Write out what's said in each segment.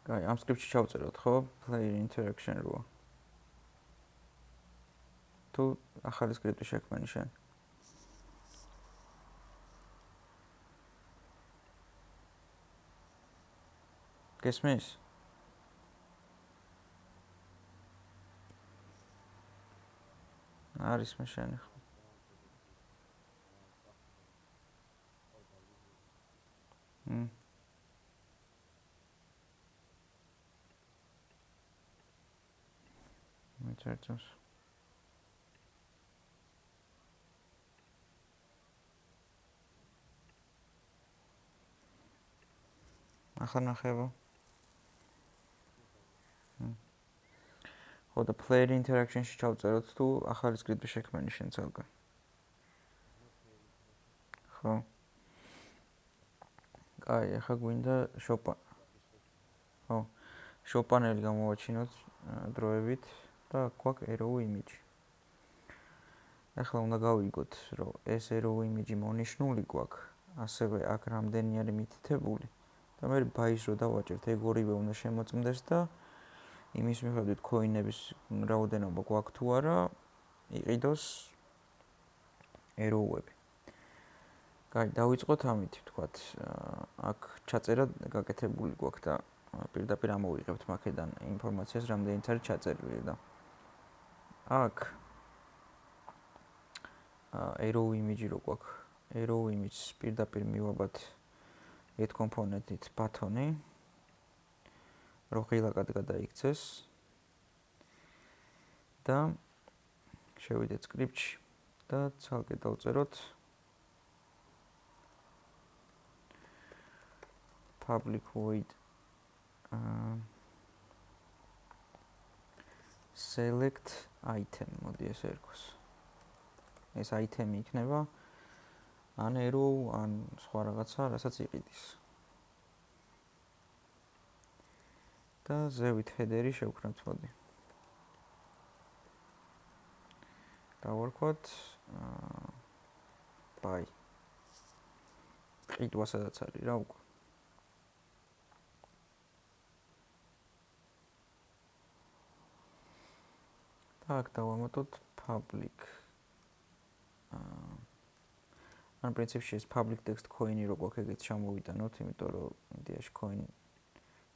კაი, ამ სკრიპტში ჩავწეროთ, ხო? Player interaction როა. თუ ახალი სკრიპტი შექმენი შენ. გესმის? არის მე შენი ხო? მეწერწოს. ახლა ნახევო. ხო და player interaction-ში ჩავწეროთ თუ ახალი სკრიპტი შექმენი შენ ცალკე. ხო. კაი, ახლა გვინდა ხო. შოპანელი გამოვაჩინოთ დროებით და გვაქვს arrow image. ახლა უნდა გავიგოთ, რომ ეს arrow image მონიშნული გვაქვს, ასევე აქ რამდენი არის მითითებული და მე ბაის რო დავაჭერთ, ეგ ორივე უნდა შემოწმდეს და იმის მიხედვით coin-ების რაოდენობა გვაქვს თუ არა, იყიდოს arrow-ები. კაი, დავიწყოთ ამით, ვთქვათ, აქ ჩაწერა გაკეთებული გვაქვს და პირდაპირ ამოვიღებთ მაქედან ინფორმაციას, რამდენიც არის ჩაწერილი და აქ arrow image რო გვაქვს, arrow image პირდაპირ მივაბათ et component-ით ბათონი, რო ღილაკად გადაიქცეს და შევიდეთ სკრიპტში და ცალკე დავწეროთ public void select item მოდი ესე ერქოს. ეს item-ი იქნება ან arrow, ან სხვა რაღაცა, რასაც იყიდის. და ზევით header-ი შევქნათ მოდი. დავარქვათ buy. ყიდვა სადაც არის რა უკვე. და აქ დავამატოთ public. ან პრინციპში ეს public text coin-ი რო გვაქვს, ეგეც ჩამოვიტანოთ, იმიტომ რომ იდეაში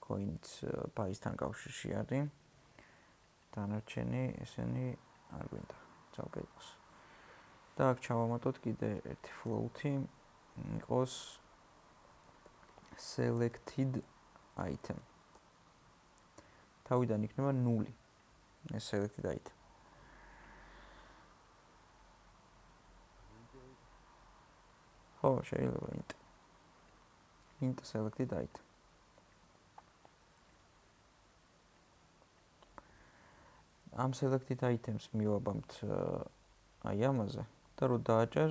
coin-იც buy-სთან კავშირში არის. დანარჩენი ესენი არ გვინდა, ცალკე იყოს. და აქ ჩავამატოთ კიდე ერთი float-ი, იყოს selected item. თავიდან იქნება 0. ეს selected item. ხო, შეიძლება int selected item. ამ selected items მივაბამთ აი ამაზე და რო დააჭერ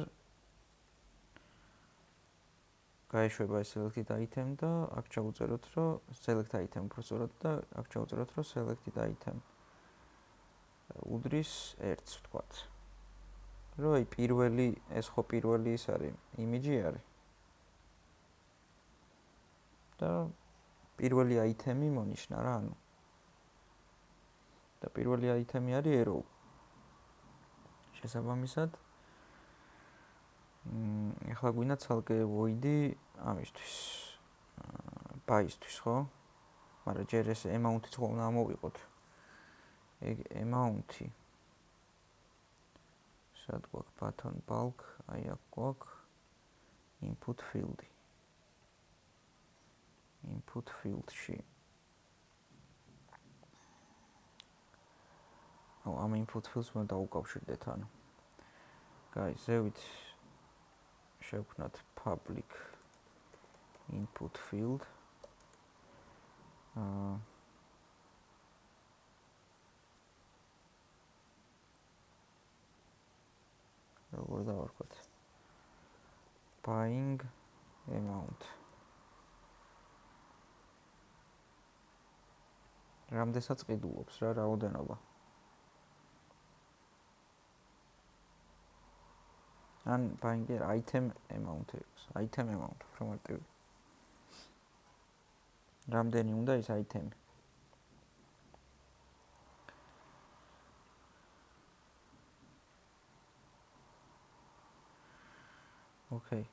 გაეშვება ეს selected item და აქ ჩავუწეროთ, რომ select item უბრალოდ და აქ ჩავუწეროთ, რომ selected item უდრის 1-ს ვთქვათ. რომ აი პირველი, ეს ხო პირველი ის არის, image არის. და პირველი item-ი მონიშნა რა, ანუ. და პირველი item-ი არის arrow. შესაბამისად, ახლა გვინდა ცალკე void-ი ამისთვის. buy-ისთვის, ხო? მაგრამ ჯერ ეს amount-იც ხო უნდა ამოვიყოთ. ეგ amount-ი. სად გვაქვს button bulk, აი აქ გვაქვს input field-ი. Input field-ში. ამ input fields უნდა დავუკავშირდეთ, ანუ. კაი, ზევით შევქნათ public input field. როგორ დავარქვათ? Buying amount. რამდენსაც ყიდულობს რა რაოდენობა? ან buying item amount. Item amount, უფრო მარტივი. რამდენი უნდა ის აიტემი. ოკეი.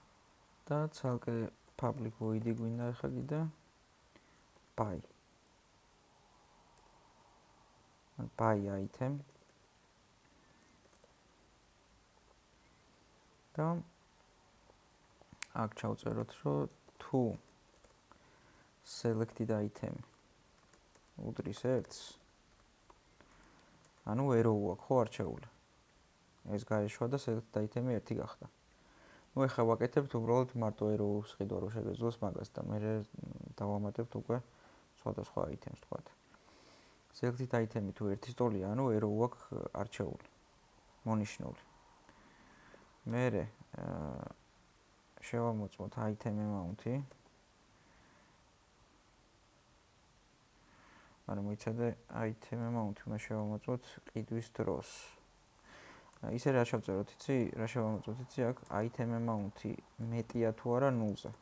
და ცალკე public void-ი გვინდა ახლა კიდე buy. buy item. და აქ ჩავწეროთ, რომ თუ selected item უდრის 1-ს, ანუ error აქვს ხო არჩეული. ეს გაეშვა და selected item-ი 1 გახდა. ნუ ეხლა ვაკეთებთ უბრალოდ მარტო error-ს ხედვა რომ შეგეძლოს მაგას და მე დავამატებთ უკვე სხვადასხვა items თქვათ. selected item-ი თუ 1-ის ტოლია, ანუ error აქვს არჩეული. მონიშნული. მერე შევამოწმოთ item amount-ი. ანუ მოიცადე item amount-ი უნდა შევამოწმოთ ყიდვის დროს. ისე რა შევწეროთ, იცი? რა შევამოწმოთ, იცი? აქ item amount-ი მეტია თუ არა 0-ზე.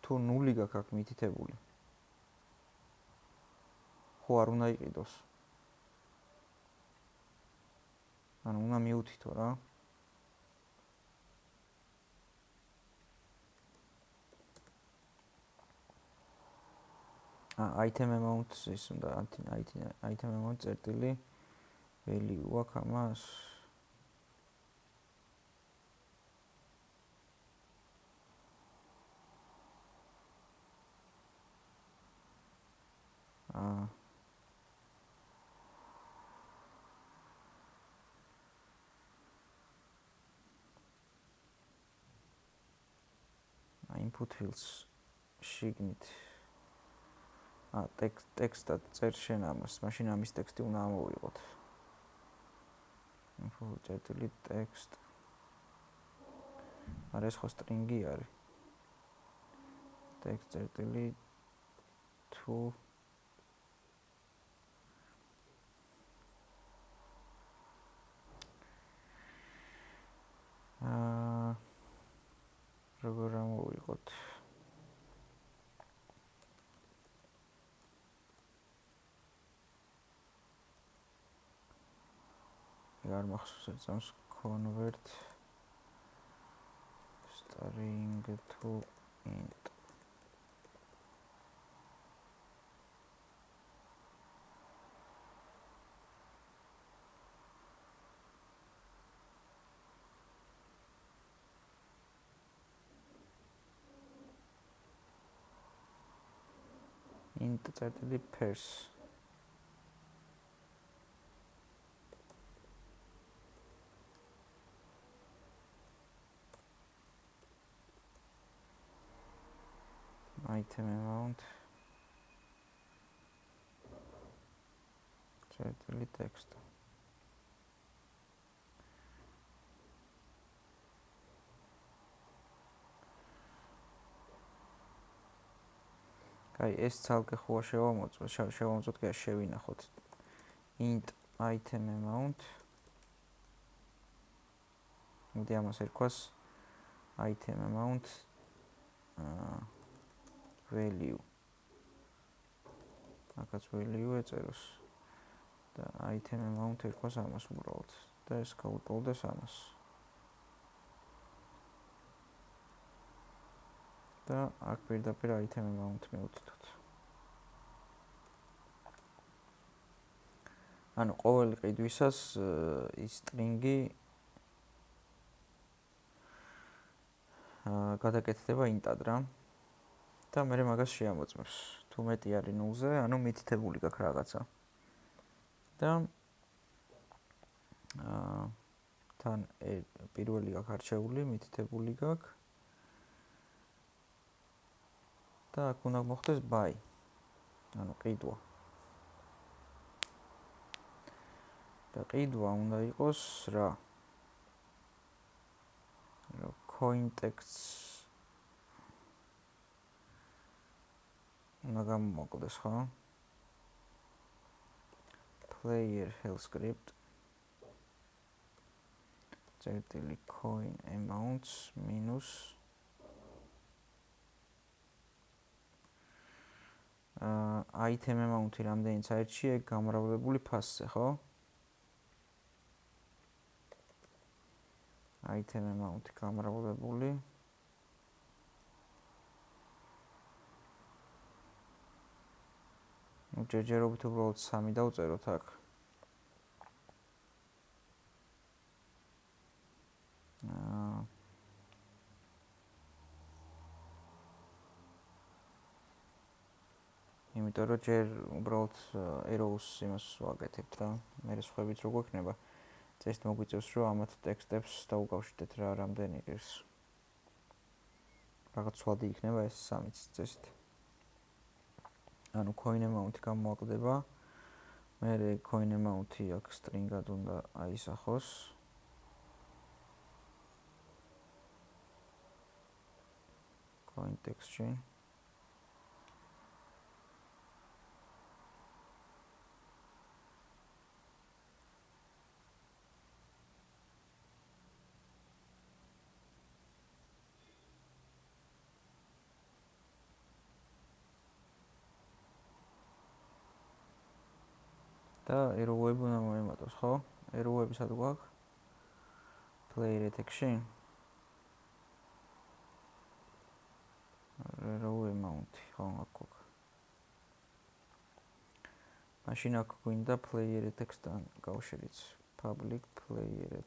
თუ 0 გაქვს აქ მითითებული. ხო არ უნდა იყიდოს. ანუ უნდა მიუთითო რა. item amount ის უნდა item amount წერტილი value აქვს ამას. input fields შიგნით ტექსტად წერ შენ ამას, მაშინ ამის ტექსტი უნდა ამოვიღოთ. input წერტილი text. არა ეს ხო string-ი არის. text წერტილი to როგორ ამოვიღოთ? არ მახსოვს ეცამს convert string to int. int წერტილი pairs. item amount წერტილი text. აი ეს ცალკე ხო შევამოწმოთ კი შევინახოთ. int item amount მოდი ამას ერქვას item amount value. აქაც value ეწეროს და item amount ერქვას ამას უბრალოდ და ეს გავუტოლდეს ამას. და აქ პირდაპირ item amount მივუთითოთ. ანუ ყოველი ყიდვისას ის string-ი გადაკეთდება int-ად რა. და მე მაგას შეამოწმებს. თუ მეტი არის 0-ზე, ანუ მითითებული გაქვს რაღაცა. და თან პირველი გაქვს არჩეული, მითითებული გაქვს. და აქ უნდა მოხდეს buy. ანუ ყიდვა. და ყიდვა უნდა იყოს რა? coin text უნდა გამოკლდეს ხო? player health script წერტილი coin amounts minus item amount-ი რამდენიც აირჩიე გამრავლებული ფასზე, ხო? item amount-ი გამრავლებული. ჯერჯერობით უბრალოდ 3 დავწეროთ აქ. იმიტომ რომ ჯერ უბრალოდ arrows იმას ვაკეთებთ რა. მე სხვაებიც რო გვექნება. წესით მოგვიწევს რომ ამათ ტექსტებს დაუკავშირდეთ რა რამდენი ის. რაღაც სვადი იქნება ეს 3-იც წესით. ანუ coin amount-ი გამოაკლდება. მე coin amount-ი აქ string-ად უნდა აისახოს. coin text-ში. და arrow-ები უნდა მოემატოს, ხო? arrow-ები სად გვაქვს? player text-ში. arrow amount-ი, ხო, აქ გვაქვს. მაშინ აქ გვინდა player text-თან კავშირიც. public player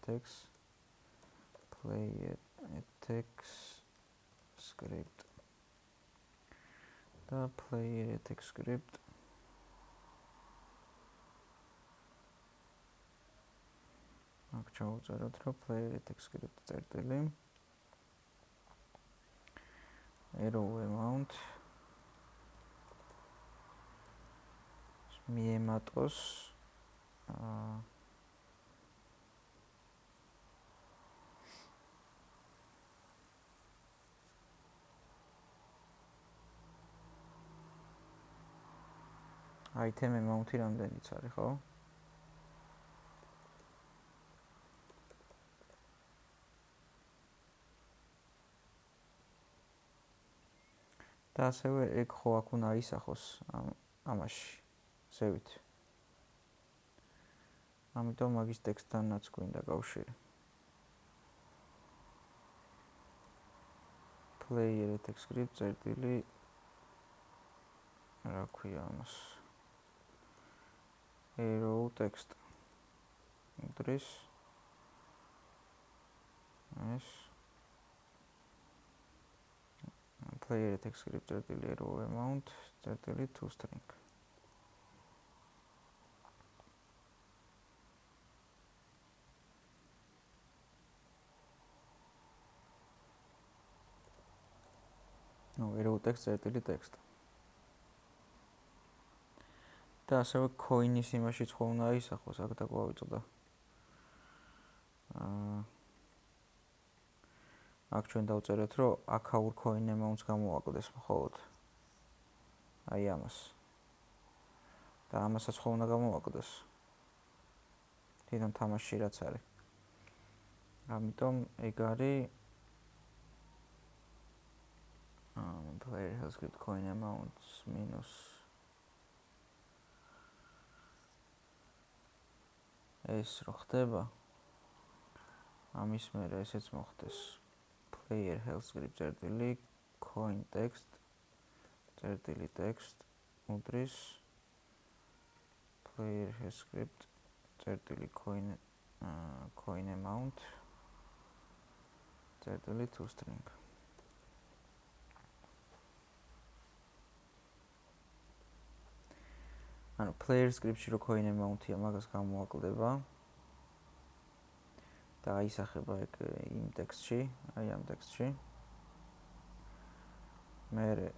text script და player text script აქ ჩავწეროთ რომ player text script წერტილი arrow amount მიემატოს item amount-ი რამდენიც არის, ხო? და ასევე ეგ ხო აქ უნდა აისახოს ამაში, ზევით. ამიტომ მაგის ტექსტთანაც გვინდა კავშირი. player text script წერტილი რა ქვია ამას? arrow text address ეს player text script წერტილი arrow amount წერტილი toString arrow text წერტილი text და ასევე coin-ის იმაშიც ხო უნდა აისახოს, აქ დაგვავიწყდა. აქ ჩვენ დავწერეთ, რომ აქაურ coin amount-ს გამოვაკლდეს მხოლოდ. აი ამას. და ამასაც ხო უნდა გამოვაკლდეს. თვითონ თამაში რაც არის. ამიტომ ეგ არის player has script coin amounts minus ეს რო ხდება ამის მერე ესეც მოხდეს player health script წერტილი coin text წერტილი text უდრის player health script წერტილი coin amount წერტილი toString ანუ player script-ში რო coin amount-ია მაგას გამოაკლდება და აისახება ეგ იმ ტექსტში, აი ამ ტექსტში. მერე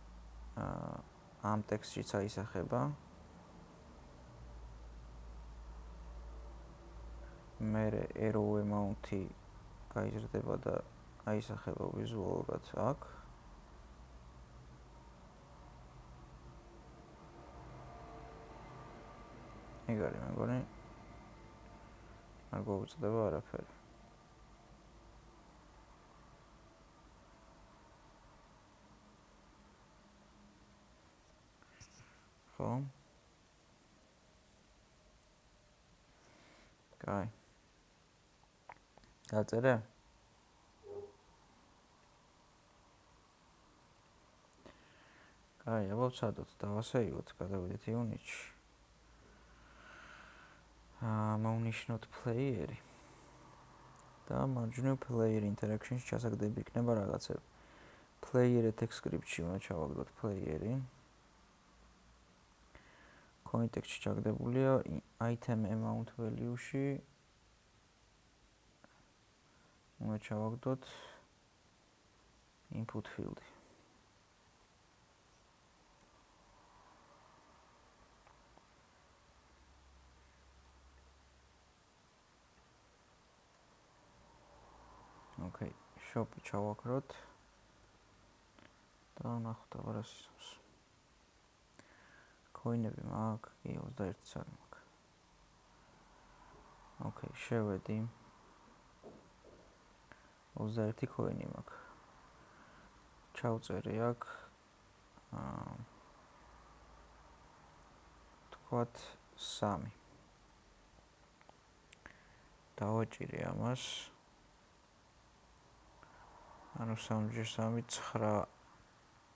ამ ტექსტშიც აისახება. მერე arrow amount-ი გაიზრდება და აისახება ვიზუალურად აქ. ეგ არის მეგონი. არ გვაუწყდება არაფერი. ხო? კაი. გაწერე? კაი, აბა ვცადოთ, დავასეივოთ, გადავიდეთ იუნიტში. მოვნიშნოთ პლეიერი. და მარჯვნივ player interaction-ში ჩასაგდები იქნება რაღაცები. player text script-ში უნდა ჩავაგდოთ player-ი. context-ში ჩაგდებულია item amount value-ში. უნდა ჩავაგდოთ input field-ი. Okay, shop-ი ჩავაქროთ. და ნახოთ აბა რა ისმის. coin-ები მაქვს, კი 21 წელი მაქვს. Okay, შევედი. 21 coin-ი მაქვს. ჩავწერე აქ თქვათ 3. დავაჭირე ამას. ანუ 3 × 3 9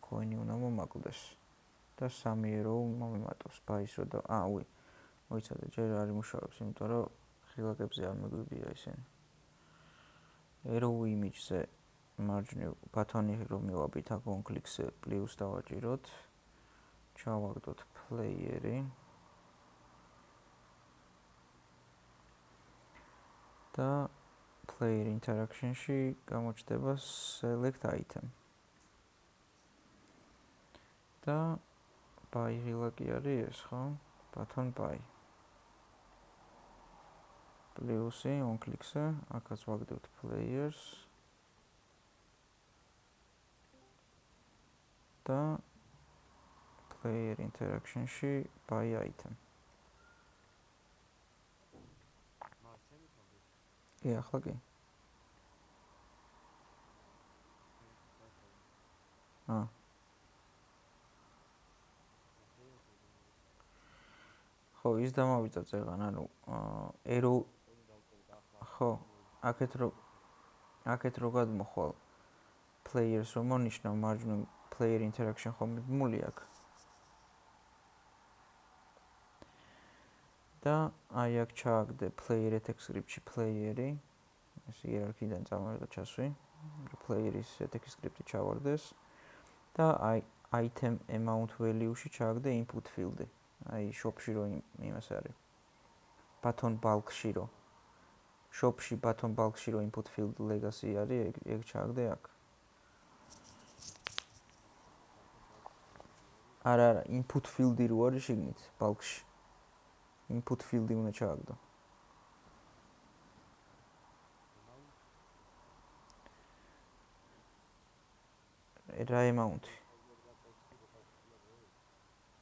coin-ი უნდა მომაკლდეს. და 3 euro მომიმატოს ბაის რო და მოიცადე ჯერ არ იმუშავებს, იმიტომ რომ ხილაკებზე არ მეგვიბია ისინი. Arrow image-ზე მარჯვნივ ბატონი რომ მივაბით აქ on click-ზე პლუს დავაჭიროთ. ჩავაგდოთ player-ი. და player interaction-ში გამოჩნდება select item. და buy ხილაკი არის ეს, ხო? button buy. პლუსი on click-ზე, აქაც ვაგდებთ players. და player interaction-ში buy item. კი, ახლა კი. ხო, ის დამავიწყდა წეღან, ანუ arrow ხო, აქეთ რო გადმოხვალ players რომ მონიშნავ მარჯვნივ player interaction ხომ მული აქ. და აი აქ ჩააგდე player text script-ში player-ი. ეს იერარქიიდან წამოვიდა ჩასვი. player-ის text script-ი ჩავარდეს. და აი item amount value-ში ჩააგდე input field-ი. აი shop-ში რო იმას არის. button bulk-ში რო. shop-ში button bulk-ში რო input field legacy არის, ეგ ჩააგდე აქ. არა, input field-ი რო არის შიგნით bulk-ში. input field-ი უნდა ჩააგდო. რა amount-ი?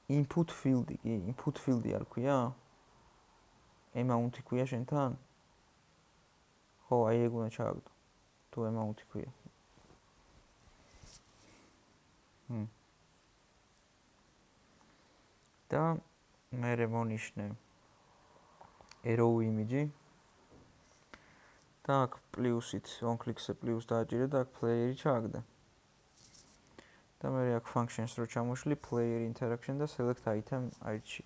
input field-ი, კი, input field-ი არ ქვია? amount-ი ქვია შენთან? ხო, აი ეგ უნდა ჩააგდო. თუ amount-ი ქვია. და მე მონიშნე arrow image-ი. და აქ პლუსით on click-ზე პლუს დააჭირე და აქ player-ი ჩააგდე. და მე აქ functions რო ჩამოშლი player interaction და select item აირჩი.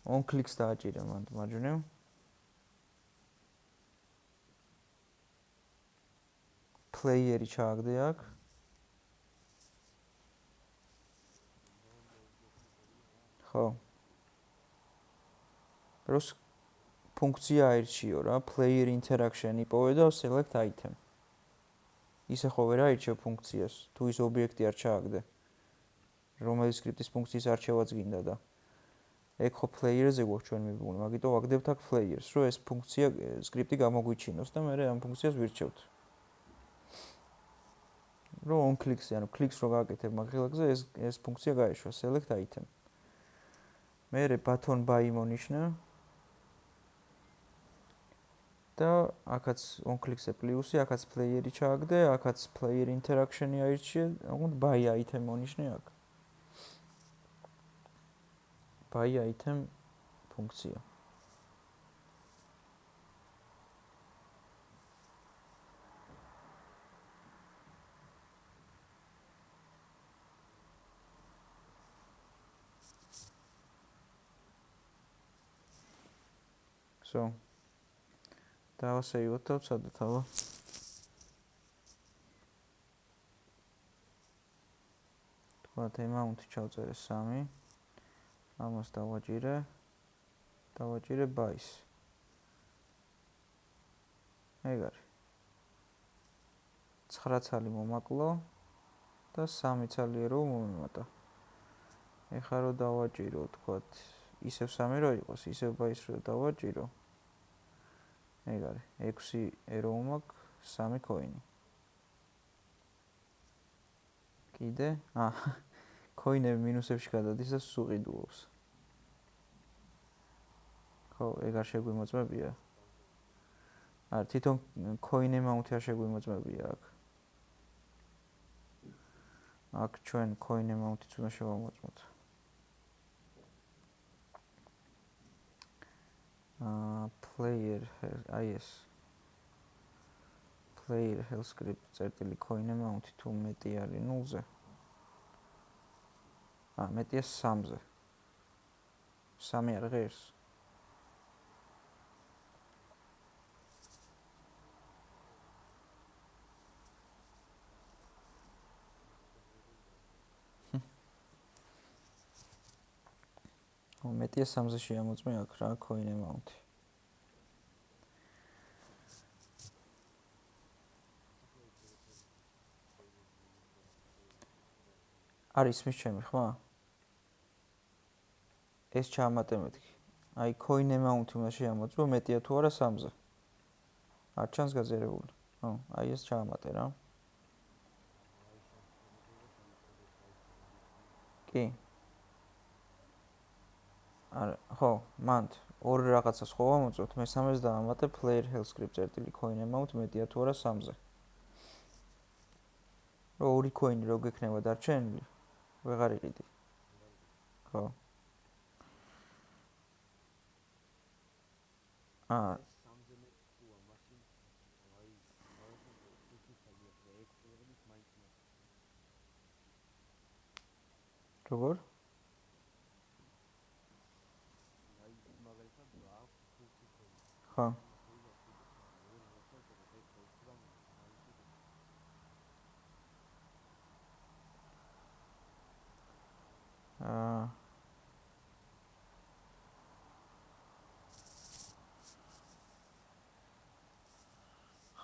on click-ს დააჭირე მარჯვნივ. player-ი ჩააგდე აქ. ხო. დროს ფუნქცია აირჩიო რა, player interaction იპოვე და select item. ისე ხო ვერ აირჩევ ფუნქციას, თუ ის ობიექტი არ ჩააგდე. რომელიც სკრიპტის ფუნქციის არჩევაც გინდა და ეგ ხო player-ზე გვაქვს ჩვენ მიბული, მაგიტომ ვაგდებთ აქ players, რომ ეს ფუნქცია სკრიპტი გამოგვიჩინოს და მე ამ ფუნქციას ვირჩევთ. რომ on click-ზე, ანუ click-ს რო გააკეთებ მაგხილაკზე, ეს ფუნქცია გაეშვა select item. მე button buy მონიშნე. და აქაც on click-ზე პლუსი, აქაც player-ი ჩააგდე, აქაც player interaction-ი აირჩიე, თუმცა buy item მონიშნე აქ. buy item ფუნქცია. So. დავასეივოთ და ვცადოთ, აბა. თქვათ amount-ი ჩავწერე 3. ამას დავაჭირე buy-ს. ეგ არის. 9 ცალი მომაკლო და 3 ცალი რო მომემატა. ეხლა რო დავაჭირო, თქვათ, ისევ 3 რო იყოს, ისევ buy-ს რო დავაჭირო. ეგ არის. 6 ერო მაქვს, 3 coin-ი. კიდე? coin-ები მინუსებში გადადის და სუყიდულობს. ხო, ეგ არ შეგვიმოწმებია. არა, თვითონ coin amount-ი არ შეგვიმოწმებია აქ. აქ ჩვენ coin amount-იც უნდა შევამოწმოთ. player აი ეს player health script წერტილი coin amount თუ მეტი არის 0-ზე. მეტია 3-ზე. 3 არ ღირს. მეტია 3-ზე შეამოწმე აქ რა coin amount-ი. არის მის ჩემი ხმა? ეს ჩაამატე მეთქი. აი coin amount-ი უნდა შეამოწმო მეტია თუ არა 3-ზე. არ ჩანს გაზიარებული. ხო, აი ეს ჩაამატე რა. კი. არა, ხო, მანდ ორ რაღაცას ხო ვამოწმოთ, მესამეს დაამატე player health script წერტილი coin amount მეტია თუ არა 3-ზე. რო ორი coin-ი რო გექნება დარჩენილი, ვეღარ იყიდი. ხო. როგორ? ხო.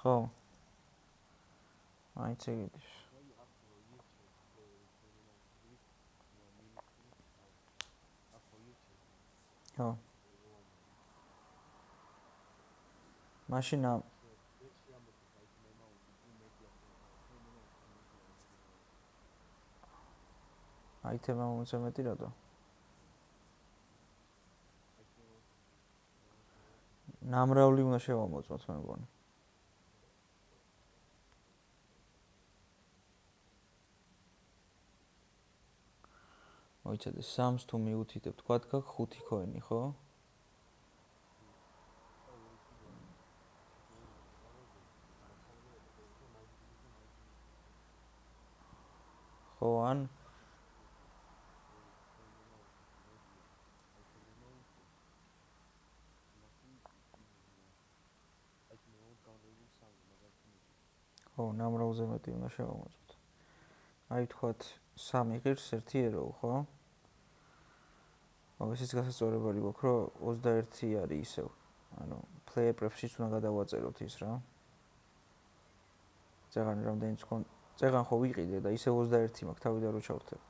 ხო. აიც ეგეთი. ხო. მაშინ item amount-ზე მეტი რატო? ნამრავლი უნდა შევამოწმოთ მე მგონი. მოიცადე 3-ს თუ მიუთითებ, თქვათ გაქვს 5 coin-ი, ხო? ხო, ან ხო, ნამრავლზე მეტი უნდა შევამოწმოთ. აი თქვათ 3 ღირს 1 ერო, ხო? ისიც გასაწორებელი გვაქვს, რომ 21 არის ისევ. ანუ player pref-ში უნდა გადავაწეროთ ის რა. წეგან რამდენიც წეგან ხო ვიყიდე და ისევ 21 მაქვს თავიდან რო ჩავრთებ.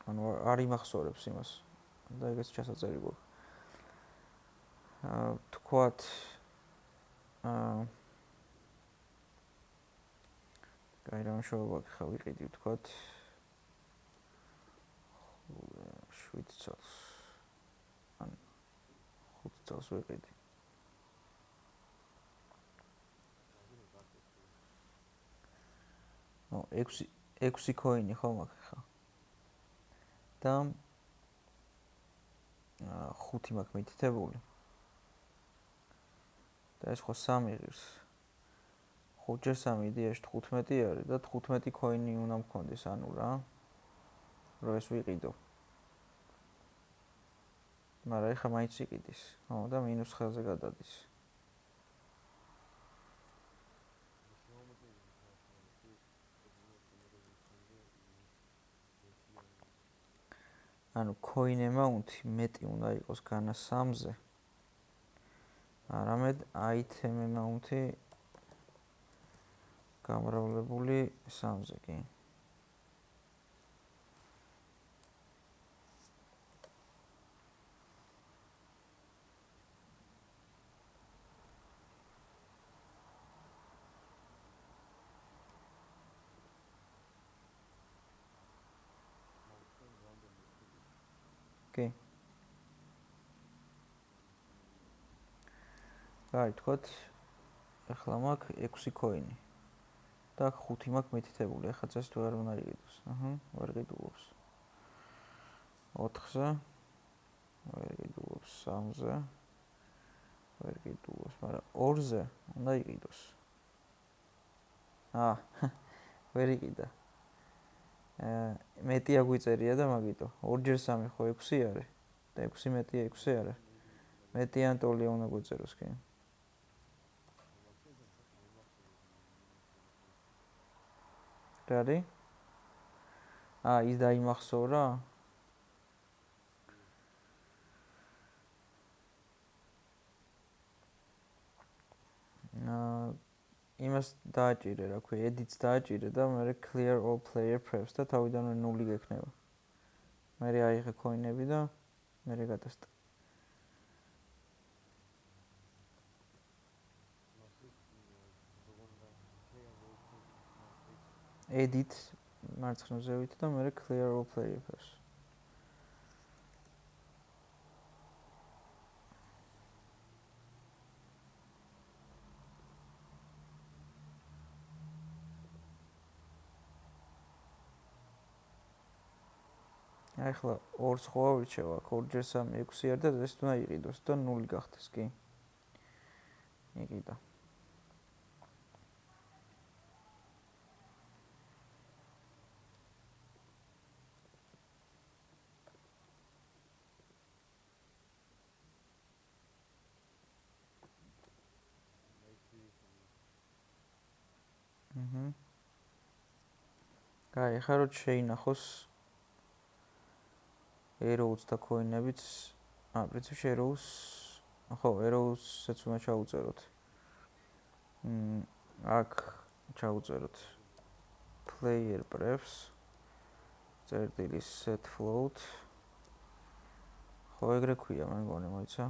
ანუ არ იმახსოვრებს იმას. და ეგეც ჩასაწერი გვაქვს. თქვათ კაი რა მშობა ხა ვიყიდი თქვათ 7 წელს ან 5 წელს ვიყიდი. 6 coin-ი ხო მაქვს ხა. და 5 მაქვს მითითებული. და ეს ხო 3 ღირს. 5 ჯერ 3 იდეაში 15 არის და 15 coin-ი უნდა მქონდეს, ანუ რა. რომ ეს ვიყიდო. მაგრამ ეხლა მაინც იყიდის. ხო, და მინუს ხელზე გადადის. ანუ coin amount-ი მეტი უნდა იყოს განა 3-ზე. არამედ item amount-ი გამრავლებული 3-ზე, კი. კი. აი, თქვათ, ახლა მაქვს 6 coin-ი. და 5 მაქვს მითითებული, ახლა წეს თუ არ უნდა იყიდოს. ვერ ყიდულობს. 4-ზე, ვერ ყიდულობს 3-ზე. ვერ ყიდულობს, მაგრამ 2-ზე უნდა იყიდოს. ვერ იყიდა. მეტი აგვიწერია და მაგიტო. 2 ჯერ 3 ხო 6 არის. და 6 მეტია 6 არის. მეტი ანტოლია უნდა გვიწეროს, კი. რა არის? ის დაიმახსოვრა? იმას დააჭირე, რა ქვია, edits დააჭირე და მე clear all player preps და თავიდანვე 0 გექნება. მე აიღე coin-ები და მე გადასტა. edit მარცხნივ ვით და მე clear all player preps. ახლა 2-ს ხო ავირჩევ აქ 2 ჯერ 3 6 არის და ეს უნდა იყიდოს და 0 გახდეს, კი. იყიდა. აი, ახლა რო შეინახოს arrows და coin-ებიც, პრინციპში arrows, ხო, arrows-ს უნდა ჩაუწეროთ. აქ ჩაუწეროთ player preps, წერტილი set float. ხო, ეგრე ქვია, მე მგონი, მოიცა.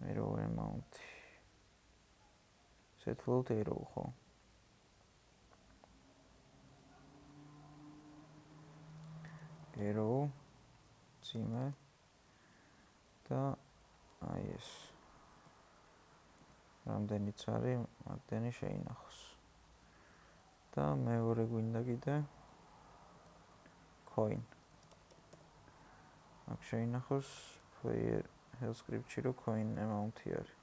arrow amount. set float arrow, ხო. arrow წიმე და აი ეს. რამდენიც არის, მაგდენი შეინახოს. და მეორე გვინდა კიდე coin. აქ შეინახოს player health script-ში რო coin amount-ი არის.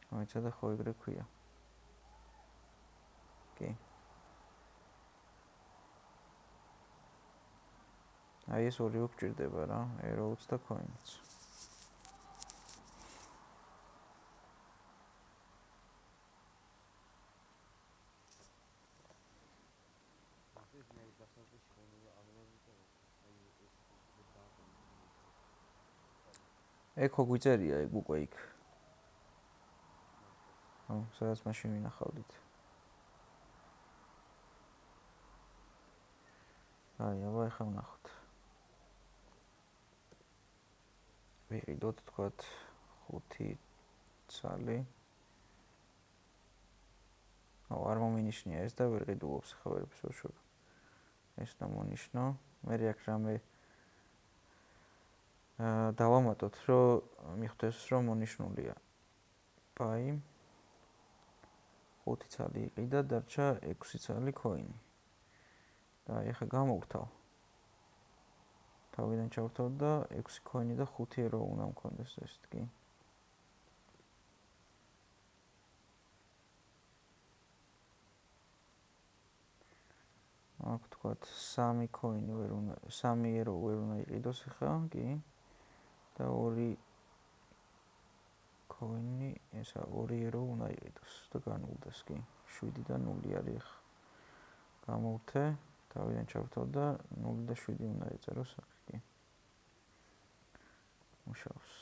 მოიცა და ხო ეგრე ქვია. კი. აი ეს ორივე გვჭირდება რა, arrows და coins. ეკო გვიწერია ეგ უკვე იქ. სადაც მაშინ ვინახავდით. აი, აბა ეხლა ვნახოთ. ვიყიდოთ თქვათ 5 ცალი. არ მომინიშნია ეს და ვერ ყიდულობს ხა ვერაფერს ვშორ. ეს უნდა მონიშნო. მე აქ რამე დავამატოთ, რომ მიხვდეს, რომ მონიშნულია py 5 ცალი იყიდა, დარჩა 6 ცალი coin. და ეხლა გამოვთავ. თავიდან ჩავთავ და 6 coin და 5 euro უნდა მქონდეს ეს კი. აქ თქვათ 3 coin ვერ უნდა 3 euro ვერ უნდა იყიდოს ახლა, კი? და 2 coin-ი, ესა 2 euro უნდა იყიდოს და განულდეს, კი? 7 და 0 არის ახლა. გამოვთე, თავიდან ჩავთავ და 0 და 7 უნდა ეწეროს აქ, კი? მუშაობს.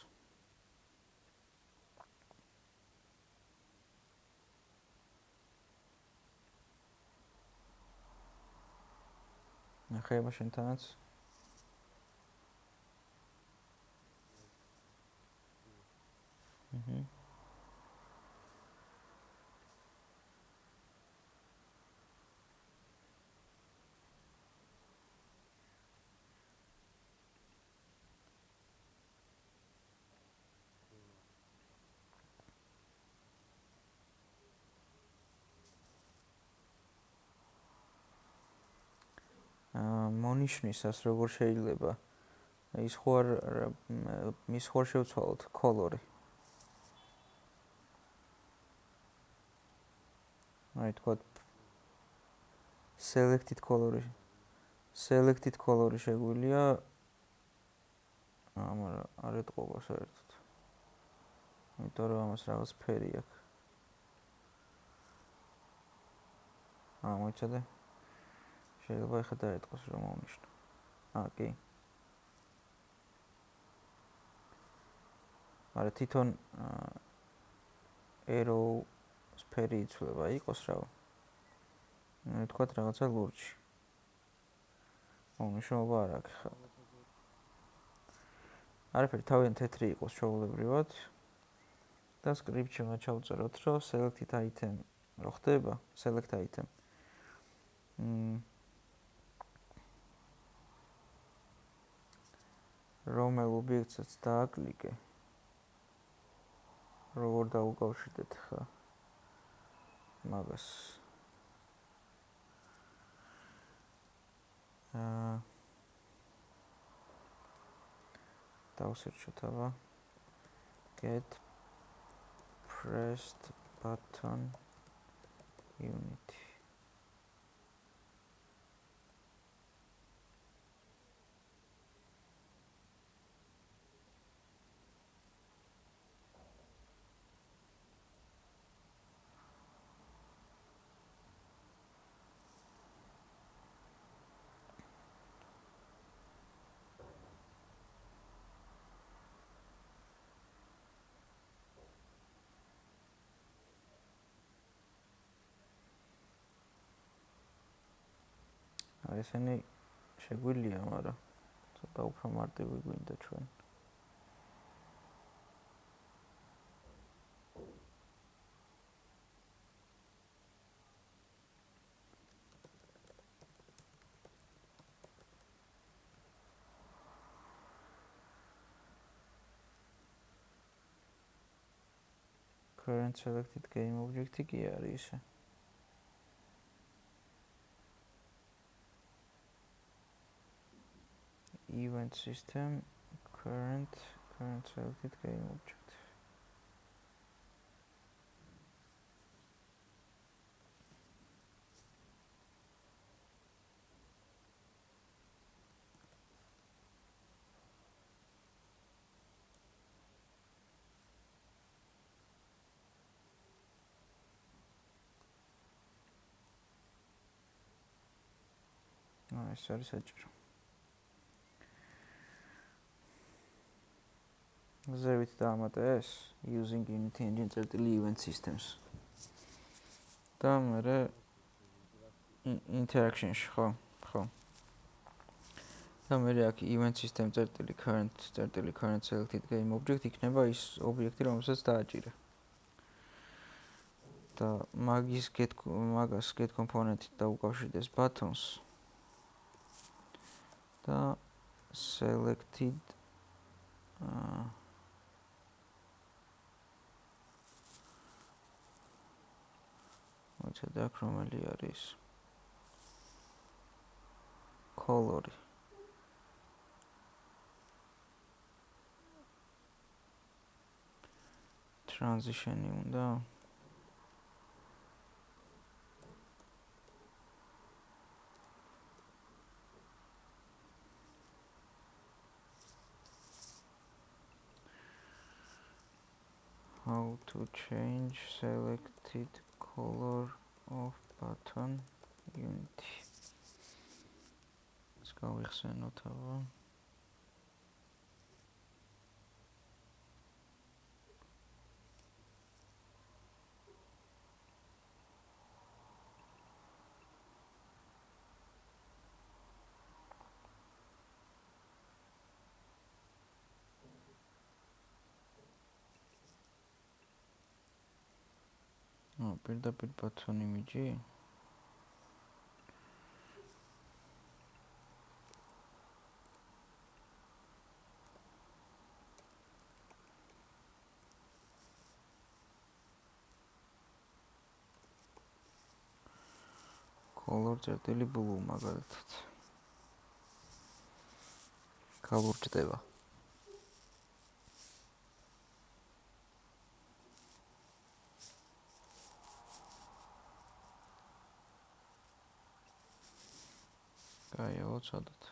ნახება შენთანაც? მონიშნისას როგორ შეიძლება ის ხო არ მის ხო შევცვალოთ color-ი. აი თქვათ selected color-ი შეგვიძლია მაგრამ არ ეთყობა საერთოდ. იმიტომ რომ ამას რაღაც ფერი აქვს. მოიცადე? შეიძლება ეხლა დაეთყოს რომ მოვნიშნო. კი. მაგრამ თვითონ arrow სფერი იცვლება იყოს რა. თქვათ რაღაცა ლურჯი. მნიშვნელობა არ აქვს ხა. არაფერი თავიდან თეთრი იყოს ჩვეულებრივად. და script-ში უნდა ჩავწეროთ, რომ selected item რო ხდება, select item. რომელ ობიექტსაც დააკლიკე. როგორ დაუკავშირდეთ ხა მაგას. დავსერჩოთ აბა. Get pressed button unit. ესენი შეგვიძლია, მაგრამ ცოტა უფრო მარტივი გვინდა ჩვენ. Current selected game object-ი კი არის ისე. Event system current selected game object. ეს არის საჭირო. ზევით დაამატე ეს using Unity engine event systems. და მე interaction-ში ხო. და მე აქ event system current selected game object იქნება ის ობიექტი, რომელსაც დააჭირე. და მაგას get component-ით დაუკავშირდეს buttons. და selected მოიცადე აქ რომელი არის color transition-ი უნდა how to change selected color of button unity. Let's go with პირდაპირ button image color წერტილი blue მაგალითად გალურჯდება კაი, ავოცადოთ.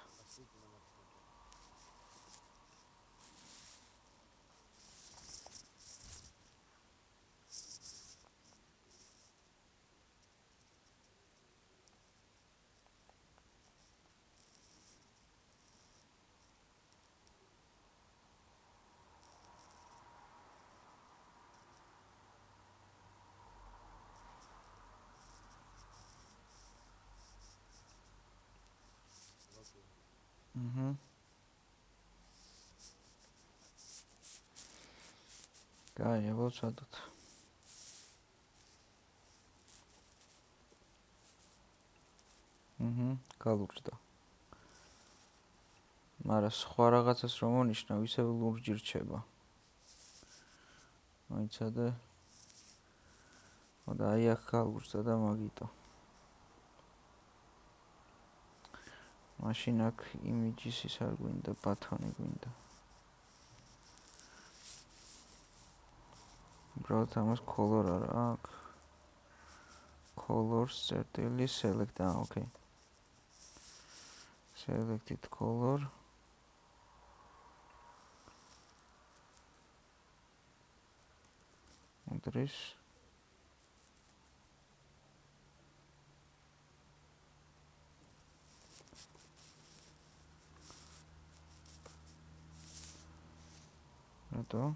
კაი, ავოცადოთ. გალურჯდა. მაგრამ სხვა რაღაცას რომ მონიშნავ, ისევ ლურჯი რჩება. მოიცადე. და აი აქ გალურჯდა და მაგიტო. მაშინ აქ იმიჯის ის არ გვინდა, ბათონი გვინდა. უბრალოდ ამას color არა აქ. Colors წერტილი select, okay. Selected color. Address. Готово.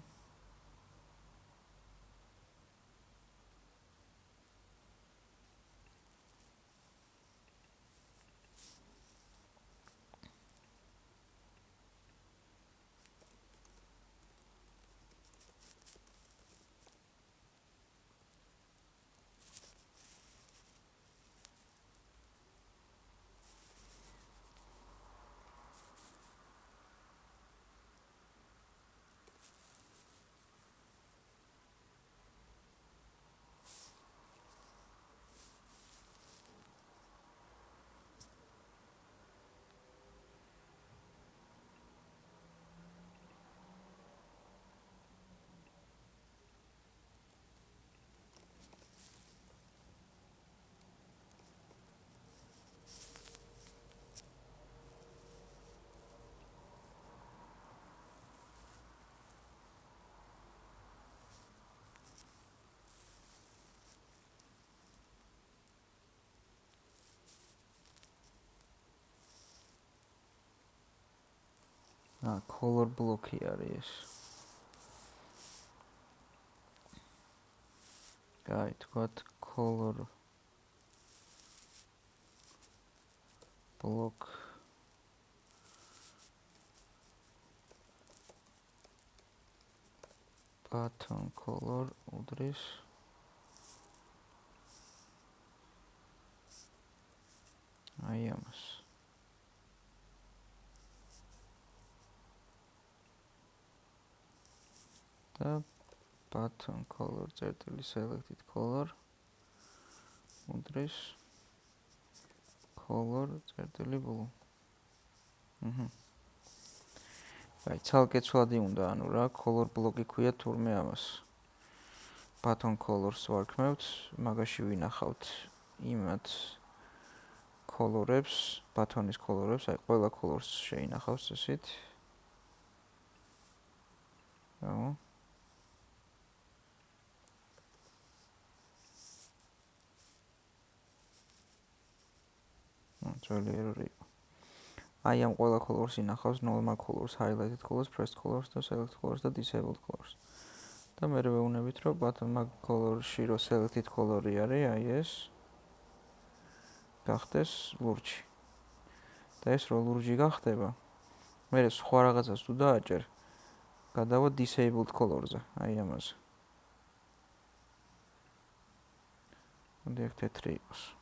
Color block არის. Კაი, თქვათ color block button color უდრის აი ამას. და button color წერტილი selected color უდრის color წერტილი blue. აი, ცალკე ცვლადი უნდა, ანუ რა, color block-ი ქვია თურმე ამას. Button colors ვარქმევთ, მაგაში ვინახავთ იმათ color-ებს, button-ის color-ებს, აი, ყველა colors შეინახავს ესეთ. აო. ძველი error-ი. აი, ამ ყველა colors ინახავს normal colors, highlighted colors, pressed colors და select colors და disabled colors. და მე ვეუბნებით, რომ button mag color-ში რო selected color-ი არის, აი ეს გახდეს ლურჯი. და ეს რო ლურჯი გახდება, მე სხვა რაღაცას თუ დააჭერ, გადავა disabled color-ზე, აი ამაზე. მოდი აქ თეთრი იყოს.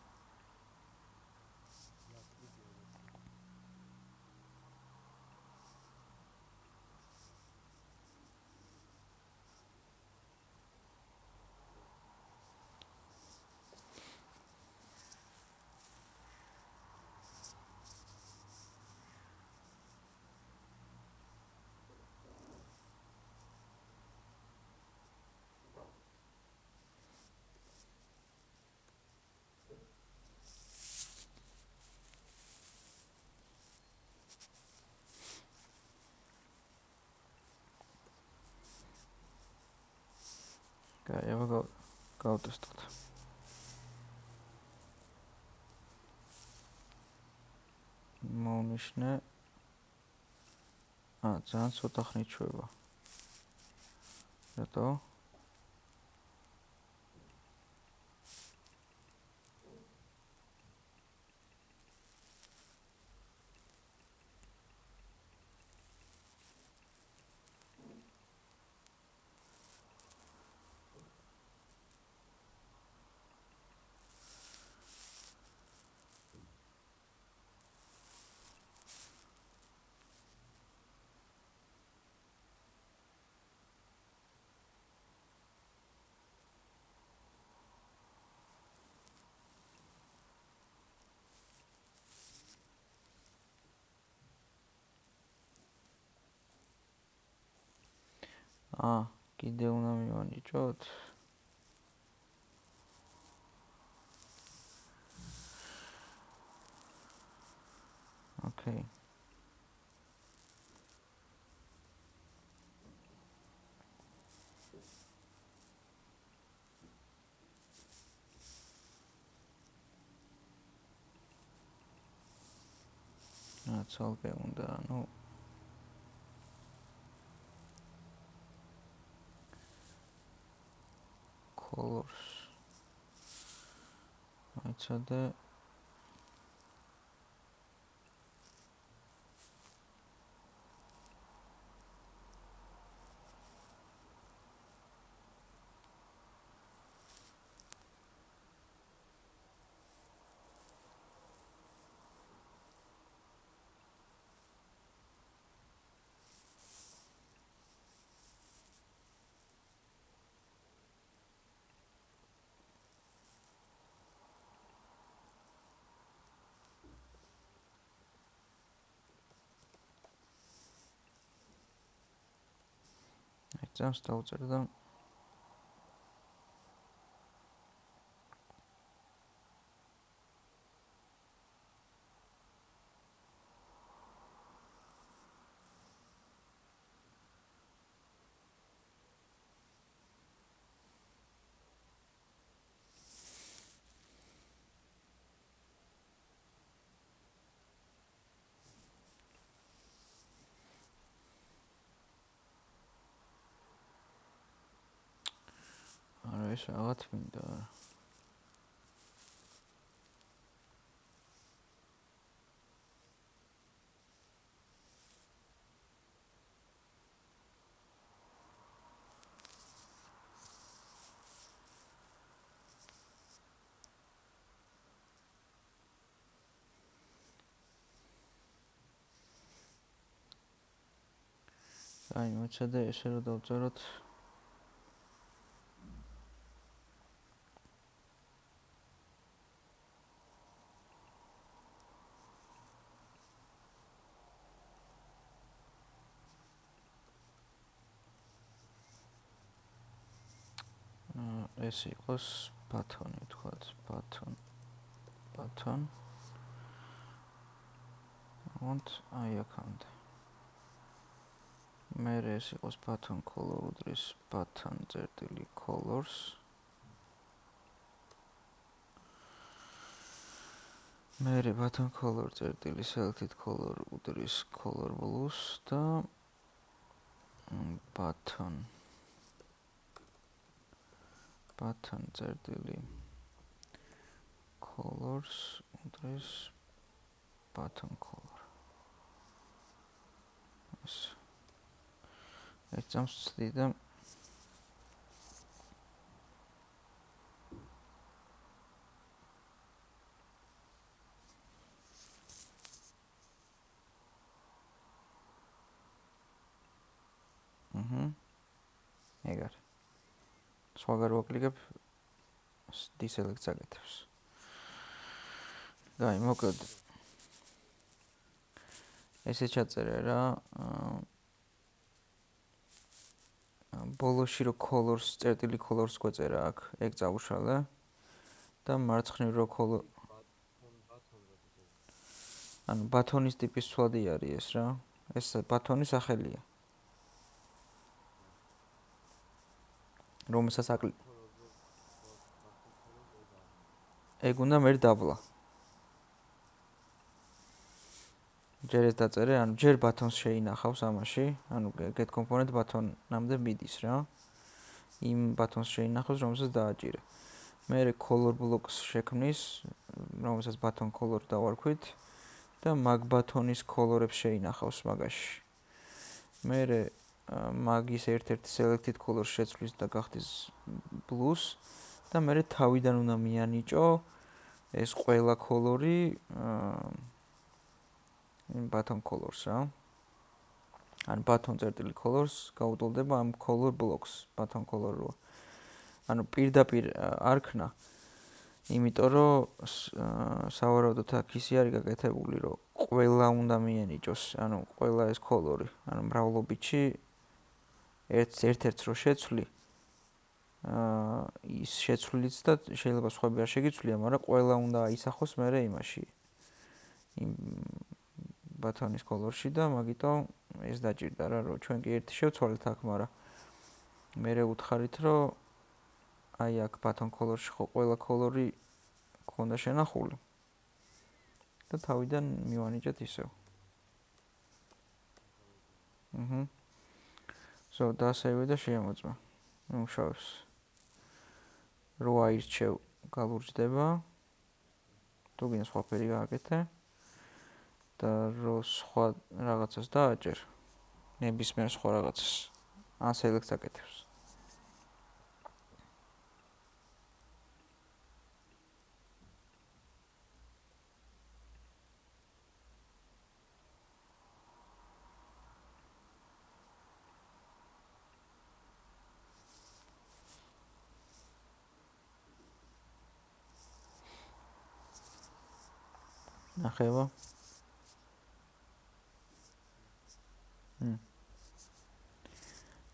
კაი, აბა გავტესტოთ. მოვნიშნე. ძალიან ცოტა ხნით შვება. რატო? კიდე უნდა მივანიჭოთ. ოკეი. ცალკე უნდა, ანუ colors. აიცადე. Jumps დავწერ და ეს რაღაც მინდა. აი, მოწადე ესე რომ დავწეროთ ეს იყოს ბათონი, ვთქვათ, ბათონ. Und აი აქამდე. მე ეს იყოს button color უდრის button წერტილი colors. მე button color წერტილი selected color უდრის color blues და button წერტილი colors უდრის button color. ეს წამს ვცდი და ეგარ. სხვაგან ვაკლიკებ deselect წაკეთებს. გაი, მოკლედ ესე ჩაწერე რა. ბოლოში რო colors წერტილი colors გვეწერა აქ, ეგ წავუშალე და მარცხნივ რო color ანუ ბათონის ტიპის სვადი არის ეს რა. ეს ბათონის სახელია. რომელსაც ეგ უნდა მე დაბლა. ჯერ ეს დაწერე, ანუ ჯერ ბათონს შეინახავს ამაში, ანუ get component ბათონამდე მიდის რა. იმ ბათონს შეინახავს, რომელსაც დააჭირე. მე color blocks შექმნის, რომელსაც button color დავარქვით და mag ბათონის color-ებს შეინახავს მაგაში. მე მაგის ერთ-ერთი selected color შეცვლის და გახდეს blues და მე თავიდან უნდა მიანიჭო ეს ყველა color-ი button colors რა. ან button წერტილი colors გაუტოლდება ამ color blocks button color-ო. ანუ პირდაპირ არ ქნა. იმიტომ რომ სავარაუდოდ აქ ისე არის გაკეთებული, რომ ყველა უნდა მიენიჭოს, ანუ ყველა ეს color-ი, ანუ მრავლობითში ერთ-ერთს რო შეცვლი, ის შეცვლილიც და შეიძლება სხვები არ შეგიცვლია, მაგრამ ყველა უნდა აისახოს მერე იმაში. იმ ბათონის color-ში და მაგიტომ ეს დაჭირდა რა, რომ ჩვენ კი ერთი შევცვალეთ აქ, მაგრამ მერე უთხარით, რომ აი აქ button color-ში ხო ყველა color-ი ქონდა შენახული. და თავიდან მივანიჭეთ ისევ. So დასაივე და შეამოწმა. მუშაობს. რო აირჩევ გალურჯდება. თუ გინდა სხვა ფერი გააკეთე. და რო სხვა რაღაცას დააჭერ. ნებისმიერ სხვა რაღაცას. ან select აკეთებს. ნახება.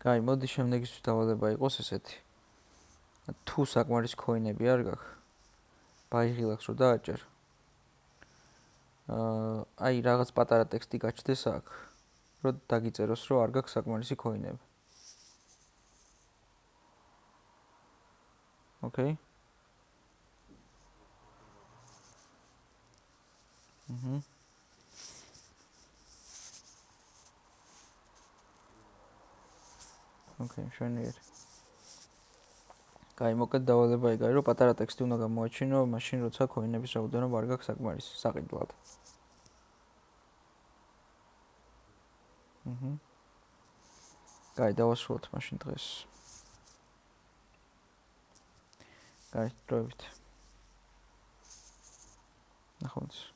გაი, მოდი შემდეგისთვის დავალება იყოს ესეთი. თუ საკმარისი coin-ები არ გაქვს, ბაიღილაკს რო დააჭერ. აი რაღაც პატარა ტექსტი გაჩნდეს აქ, რომ დაგიწეროს, რომ არ გაქვს საკმარისი coin-ები. Okay? Okay, მშვენიერი. გაი, მოკლედ დავალება ეგ არის, რომ პატარა ტექსტი უნდა გამოაჩინო, მაშინ როცა coin-ების რაოდენობა არ გაქვს საკმარისი საყიდლად. გაი, დავასრულოთ მაშინ დღეს. გაი, დროებით. ნახვამდის.